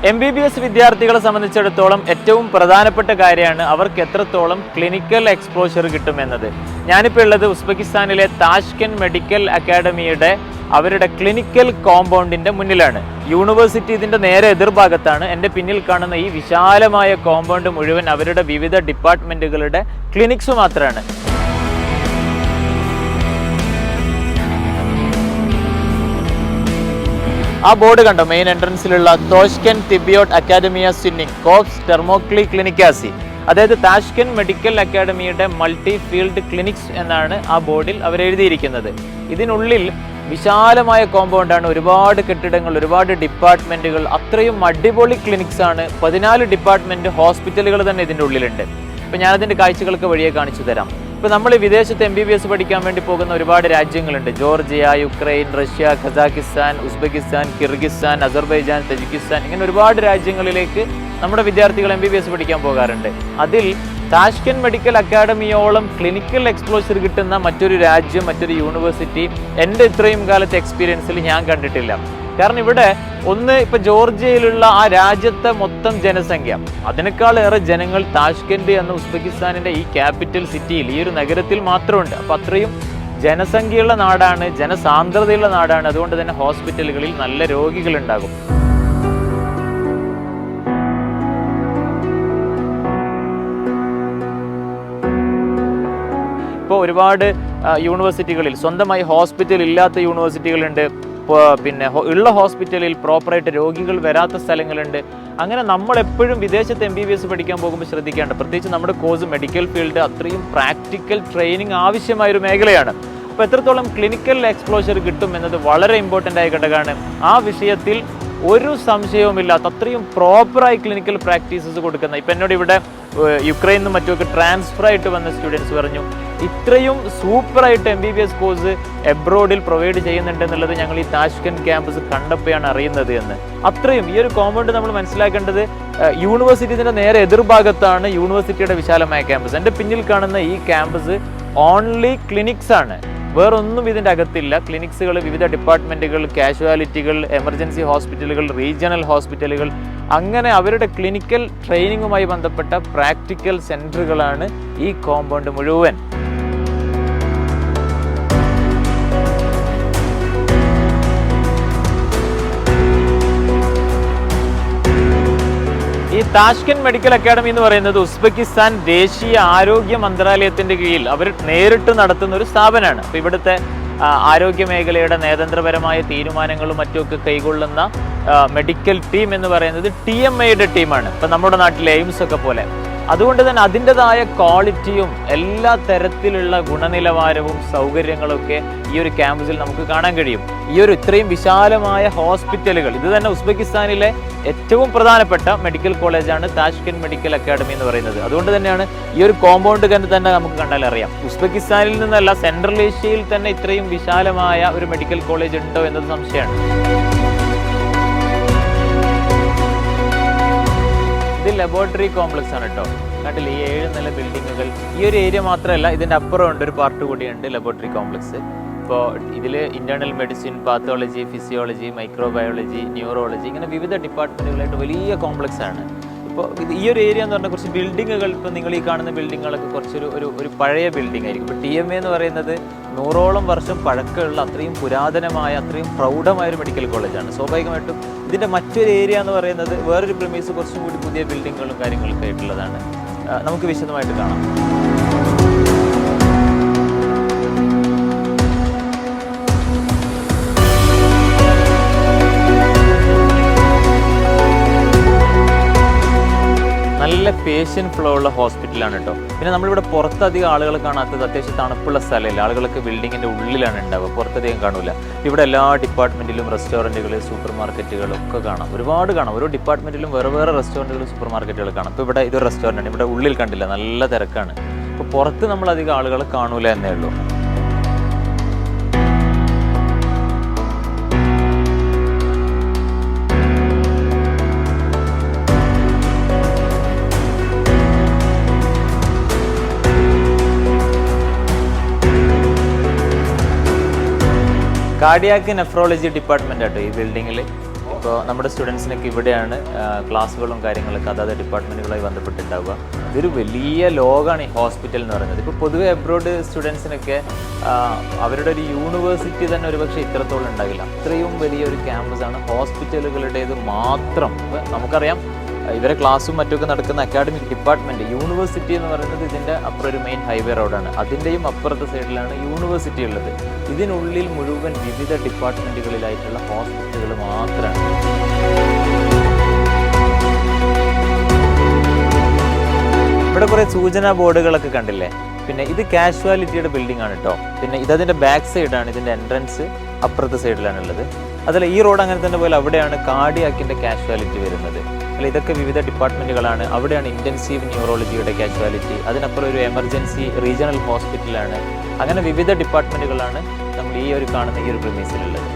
MBBS വിദ്യാർത്ഥികളെ സംബന്ധിച്ചിടത്തോളം ഏറ്റവും പ്രധാനപ്പെട്ട കാര്യമാണ് അവർക്ക് എത്രത്തോളം ക്ലിനിക്കൽ എക്സ്പോഷർ കിട്ടുമെന്നത്. ഞാനിപ്പോൾ ഉള്ളത് ഉസ്ബെക്കിസ്ഥാനിലെ താഷ്കെന്റ് മെഡിക്കൽ അക്കാഡമിയുടെ അവരുടെ ക്ലിനിക്കൽ കോമ്പൗണ്ടിൻ്റെ മുന്നിലാണ്. യൂണിവേഴ്സിറ്റി ഇതിൻ്റെ നേരെ എതിർഭാഗത്താണ്. എൻ്റെ പിന്നിൽ കാണുന്ന ഈ വിശാലമായ കോമ്പൗണ്ട് മുഴുവൻ അവരുടെ വിവിധ ഡിപ്പാർട്ട്മെൻറ്റുകളുടെ ക്ലിനിക്സ് മാത്രമാണ്. ആ ബോർഡ് കണ്ടോ, മെയിൻ എൻട്രൻസിലുള്ള താഷ്കെന്റ് തിബിയോട്ട് അക്കാഡമിയ സ്വിന്നിംഗ് കോപ്സ് ടെർമോക്ലി ക്ലിനിക്കാസി, അതായത് താഷ്കെന്റ് മെഡിക്കൽ അക്കാഡമിയുടെ മൾട്ടി ഫീൽഡ് ക്ലിനിക്സ് എന്നാണ് ആ ബോർഡിൽ അവർ എഴുതിയിരിക്കുന്നത്. ഇതിനുള്ളിൽ വിശാലമായ കോമ്പൗണ്ടാണ്, ഒരുപാട് കെട്ടിടങ്ങൾ, ഒരുപാട് ഡിപ്പാർട്ട്മെൻറ്റുകൾ, അത്രയും അടിപൊളി ക്ലിനിക്സ് ആണ്. 14 ഡിപ്പാർട്ട്മെൻറ്റ് ഹോസ്പിറ്റലുകൾ തന്നെ ഇതിൻ്റെ ഉള്ളിലുണ്ട്. ഇപ്പോൾ ഞാനതിൻ്റെ കാഴ്ചകൾക്ക് വഴിയെ കാണിച്ചു തരാം. ഇപ്പോൾ നമ്മൾ വിദേശത്ത് MBBS പഠിക്കാൻ വേണ്ടി പോകുന്ന ഒരുപാട് രാജ്യങ്ങളുണ്ട്. Georgia, Ukraine, Russia, Kazakhstan, Uzbekistan, Kyrgyzstan, Azerbaijan, Tajikistan, ഇങ്ങനെ ഒരുപാട് രാജ്യങ്ങളിലേക്ക് നമ്മുടെ വിദ്യാർത്ഥികൾ MBBS പഠിക്കാൻ പോകാറുണ്ട്. അതിൽ താഷ്കെന്റ് മെഡിക്കൽ അക്കാഡമിയോളം ക്ലിനിക്കൽ എക്സ്പോഷർ കിട്ടുന്ന മറ്റൊരു രാജ്യം, മറ്റൊരു യൂണിവേഴ്സിറ്റി എൻ്റെ ഇത്രയും കാലത്തെ എക്സ്പീരിയൻസിൽ ഞാൻ കണ്ടിട്ടില്ല. കാരണം ഇവിടെ ഇപ്പോൾ ജോർജിയയിലുള്ള ആ രാജ്യത്തെ മൊത്തം ജനസംഖ്യ, അതിനേക്കാളേറെ ജനങ്ങൾ താഷ്കെന്റ് എന്ന ഉസ്ബെക്കിസ്ഥാനിൻ്റെ ഈ ക്യാപിറ്റൽ സിറ്റിയിൽ, ഈ ഒരു നഗരത്തിൽ മാത്രമുണ്ട്. അപ്പോൾ അത്രയും ജനസംഖ്യയുള്ള നാടാണ്, ജനസാന്ദ്രതയുള്ള നാടാണ്. അതുകൊണ്ട് തന്നെ ഹോസ്പിറ്റലുകളിൽ നല്ല രോഗികളുണ്ടാകും. ഇപ്പോൾ ഒരുപാട് യൂണിവേഴ്സിറ്റികളിൽ സ്വന്തമായി ഹോസ്പിറ്റൽ ഇല്ലാത്ത യൂണിവേഴ്സിറ്റികളുണ്ട്. പിന്നെ ഉള്ള ഹോസ്പിറ്റലിൽ പ്രോപ്പറായിട്ട് രോഗികൾ വരാത്ത സ്ഥലങ്ങളുണ്ട്. അങ്ങനെ നമ്മളെപ്പോഴും വിദേശത്ത് MBBS പഠിക്കാൻ പോകുമ്പോൾ ശ്രദ്ധിക്കേണ്ട, പ്രത്യേകിച്ച് നമ്മുടെ കോഴ്സ് മെഡിക്കൽ ഫീൽഡ് അത്രയും പ്രാക്ടിക്കൽ ട്രെയിനിങ് ആവശ്യമായൊരു മേഖലയാണ്. അപ്പോൾ എത്രത്തോളം ക്ലിനിക്കൽ എക്സ്പോഷർ കിട്ടും എന്നത് വളരെ ഇമ്പോർട്ടൻ്റ് ആയ ഘടകമാണ്. ആ വിഷയത്തിൽ ഒരു സംശയവുമില്ലാത്ത അത്രയും പ്രോപ്പറായി ക്ലിനിക്കൽ പ്രാക്ടീസസ് കൊടുക്കുന്ന, ഇപ്പം എന്നോട് ഇവിടെ യുക്രൈനിൽ നിന്നും മറ്റുമൊക്കെ ട്രാൻസ്ഫർ ആയിട്ട് വന്ന സ്റ്റുഡൻസ് പറഞ്ഞു, ഇത്രയും സൂപ്പറായിട്ട് MBBS കോഴ്സ് എബ്രോഡിൽ പ്രൊവൈഡ് ചെയ്യുന്നുണ്ട് എന്നുള്ളത് ഞങ്ങൾ ഈ താഷ്കെന്റ് ക്യാമ്പസ് കണ്ടപ്പോഴാണ് അറിയുന്നത് എന്ന്. അത്രയും ഈ ഒരു കോമ്പൗണ്ട് നമ്മൾ മനസ്സിലാക്കേണ്ടത്, യൂണിവേഴ്സിറ്റിൻ്റെ നേരെ എതിർഭാഗത്താണ് യൂണിവേഴ്സിറ്റിയുടെ വിശാലമായ ക്യാമ്പസ്. എൻ്റെ പിന്നിൽ കാണുന്ന ഈ ക്യാമ്പസ് ഓൺലി ക്ലിനിക്സ് ആണ്, വേറൊന്നും ഇതിൻ്റെ അകത്തില്ല. ക്ലിനിക്സുകൾ, വിവിധ ഡിപ്പാർട്ട്മെൻറ്റുകൾ, കാഷ്വാലിറ്റികൾ, എമർജൻസി ഹോസ്പിറ്റലുകൾ, റീജിയണൽ ഹോസ്പിറ്റലുകൾ, അങ്ങനെ അവരുടെ ക്ലിനിക്കൽ ട്രെയിനിങ്ങുമായി ബന്ധപ്പെട്ട പ്രാക്ടിക്കൽ സെൻറ്ററുകളാണ് ഈ കോമ്പൗണ്ട് മുഴുവൻ. ഈ താഷ്കെന്റ് മെഡിക്കൽ അക്കാഡമി എന്ന് പറയുന്നത് ഉസ്ബെക്കിസ്ഥാൻ ദേശീയ ആരോഗ്യ മന്ത്രാലയത്തിന്റെ കീഴിൽ അവർ നേരിട്ട് നടത്തുന്ന ഒരു സ്ഥാപനമാണ്. അപ്പോൾ ഇവിടുത്തെ ആരോഗ്യ മേഖലയുടെ നയതന്ത്രപരമായ തീരുമാനങ്ങളും മറ്റുമൊക്കെ കൈകൊള്ളുന്ന മെഡിക്കൽ ടീം എന്ന് പറയുന്നത് TMAയുടെ ടീമാണ്. ഇപ്പം നമ്മുടെ നാട്ടിലെ എയിംസ് ഒക്കെ പോലെ. അതുകൊണ്ട് തന്നെ അതിൻ്റെതായ ക്വാളിറ്റിയും എല്ലാ തരത്തിലുള്ള ഗുണനിലവാരവും സൗകര്യങ്ങളൊക്കെ ഈ ഒരു ക്യാമ്പസിൽ നമുക്ക് കാണാൻ കഴിയും. ഈ ഒരു ഇത്രയും വിശാലമായ ഹോസ്പിറ്റലുകൾ, ഇത് തന്നെ ഉസ്ബെക്കിസ്ഥാനിലെ ഏറ്റവും പ്രധാനപ്പെട്ട മെഡിക്കൽ കോളേജാണ് താഷ്കെന്റ് മെഡിക്കൽ അക്കാഡമി എന്ന് പറയുന്നത്. അതുകൊണ്ട് തന്നെയാണ് ഈ ഒരു കോമ്പൗണ്ട് തന്നെ നമുക്ക് കണ്ടാൽ അറിയാം, ഉസ്ബെക്കിസ്ഥാനിൽ നിന്നല്ല സെൻട്രൽ ഏഷ്യയിൽ തന്നെ ഇത്രയും വിശാലമായ ഒരു മെഡിക്കൽ കോളേജ് ഉണ്ടോ എന്നത് സംശയമാണ്. ഇത് ലബോറട്ടറി കോംപ്ലക്സ് ആണ് കേട്ടോ. കണ്ടില്ല ഈ 7 നില ബിൽഡിങ്ങുകൾ. ഈ ഒരു ഏരിയ മാത്രമല്ല, ഇതിൻ്റെ അപ്പുറം ഉണ്ട് ഒരു പാർട്ട് കൂടിയുണ്ട് ലബോറട്ടറി കോംപ്ലക്സ്. ഇപ്പോൾ ഇതിൽ internal medicine, pathology, physiology, microbiology, neurology, ഇങ്ങനെ വിവിധ ഡിപ്പാർട്ട്മെൻറ്റുകളായിട്ട് വലിയ കോംപ്ലക്സ് ആണ്. ഇപ്പോൾ ഈ ഒരു ഏരിയ എന്ന് പറഞ്ഞാൽ കുറച്ച് ബിൽഡിങ്ങുകൾ, ഇപ്പോൾ നിങ്ങൾ ഈ കാണുന്ന ബിൽഡിങ്ങുകളൊക്കെ കുറച്ചൊരു ഒരു പഴയ ബിൽഡിംഗ് ആയിരിക്കും. ഇപ്പോൾ TMA എന്ന് പറയുന്നത് 100ഓളം വർഷം പഴക്കമുള്ള അത്രയും പുരാതനമായ, അത്രയും പ്രൗഢമായൊരു മെഡിക്കൽ കോളേജാണ്. സ്വാഭാവികമായിട്ടും ഇതിൻ്റെ മറ്റൊരു ഏരിയ എന്ന് പറയുന്നത് വേറൊരു പ്രിമൈസ്, കുറച്ചും കൂടി പുതിയ ബിൽഡിങ്ങുകളും കാര്യങ്ങളൊക്കെ ആയിട്ടുള്ളതാണ്. നമുക്ക് വിശദമായിട്ട് കാണാം. നല്ല പേഷ്യൻ്റ് ഫ്ലോ ഉള്ള ഹോസ്പിറ്റലാണ് കേട്ടോ. പിന്നെ നമ്മളിവിടെ പുറത്തധികം ആളുകൾ കാണാത്തത്, അത്യാവശ്യം തണുപ്പുള്ള സ്ഥലമില്ല, ആളുകളൊക്കെ ബിൽഡിങ്ങിൻ്റെ ഉള്ളിലാണ് ഉണ്ടാവുക, പുറത്തധികം കാണില്ല. ഇവിടെ എല്ലാ ഡിപ്പാർട്ട്മെൻറ്റിലും റെസ്റ്റോറൻറ്റുകൾ, സൂപ്പർ മാർക്കറ്റുകളൊക്കെ കാണാം, ഒരുപാട് കാണാം. ഓരോ ഡിപ്പാർട്ട്മെൻറ്റിലും വേറെ വേറെ റെസ്റ്റോറൻറ്റുകളും സൂപ്പർ മാർക്കറ്റുകൾ കാണാം. ഇപ്പോൾ ഇവിടെ ഇതൊരു റെസ്റ്റോറൻറ്റാണ്, ഇവിടെ ഉള്ളിൽ കണ്ടില്ല, നല്ല തിരക്കാണ്. അപ്പോൾ പുറത്ത് നമ്മളധികം ആളുകളെ കാണൂല എന്നേ ഉള്ളൂ. കാർഡിയാക് നെഫ്രോളജി ഡിപ്പാർട്ട്മെന്റ് ആട്ടോ ഈ ബിൽഡിങ്ങിൽ. ഇപ്പോൾ നമ്മുടെ സ്റ്റുഡൻസിനൊക്കെ ഇവിടെയാണ് ക്ലാസ്സുകളും കാര്യങ്ങളൊക്കെ അതാത് ഡിപ്പാർട്ട്മെൻറ്റുകളുമായി ബന്ധപ്പെട്ടുണ്ടാവുക. ഇതൊരു വലിയ ലോകമാണ് ഈ ഹോസ്പിറ്റൽ എന്ന് പറയുന്നത്. ഇപ്പോൾ പൊതുവെ അബ്രോഡ് സ്റ്റുഡൻസിനൊക്കെ അവരുടെ ഒരു യൂണിവേഴ്സിറ്റി തന്നെ ഒരുപക്ഷെ ഇത്രത്തോളം ഉണ്ടാകില്ല. അത്രയും വലിയൊരു ക്യാമ്പസാണ് ഹോസ്പിറ്റലുകളുടേത് മാത്രം. നമുക്കറിയാം ഇവരെ ക്ലാസ്സും മറ്റൊക്കെ നടക്കുന്ന അക്കാഡമിക് ഡിപ്പാർട്ട്മെൻറ്റ്, യൂണിവേഴ്സിറ്റി എന്ന് പറയുന്നത് ഇതിൻ്റെ അപ്പുറം ഒരു മെയിൻ ഹൈവേ റോഡാണ്. അതിൻ്റെയും അപ്പുറത്തെ സൈഡിലാണ് യൂണിവേഴ്സിറ്റി ഉള്ളത്. ഇതിനുള്ളിൽ മുഴുവൻ വിവിധ ഡിപ്പാർട്ട്മെൻറ്റുകളിലായിട്ടുള്ള ഹോസ്പിറ്റലുകൾ മാത്രമാണ്. ഇവിടെ കുറേ സൂചനാ ബോർഡുകളൊക്കെ കണ്ടില്ലേ? പിന്നെ ഇത് കാഷ്വാലിറ്റിയുടെ ബിൽഡിംഗ് ആണ് കേട്ടോ. പിന്നെ ഇതതിൻ്റെ ബാക്ക് സൈഡാണ്, ഇതിൻ്റെ എൻട്രൻസ് അപ്പുറത്തെ സൈഡിലാണുള്ളത്. അതല്ല ഈ റോഡ് അങ്ങനെ തന്നെ പോലെ അവിടെയാണ് കാർഡിയാക്കിൻ്റെ കാഷ്വാലിറ്റി വരുന്നത്. അല്ല ഇതൊക്കെ വിവിധ ഡിപ്പാർട്ട്മെൻറ്റുകളാണ്. അവിടെയാണ് ഇൻറ്റൻസീവ് ന്യൂറോളജിയുടെ കാഷ്വാലിറ്റി, അതിനപ്പുറം ഒരു എമർജൻസി റീജിയണൽ ഹോസ്പിറ്റലാണ്. അങ്ങനെ വിവിധ ഡിപ്പാർട്ട്മെൻറ്റുകളാണ് നമ്മൾ ഈ ഒരു കാണുന്ന ഈ ഒരു പ്രിമീസിലുള്ളത്.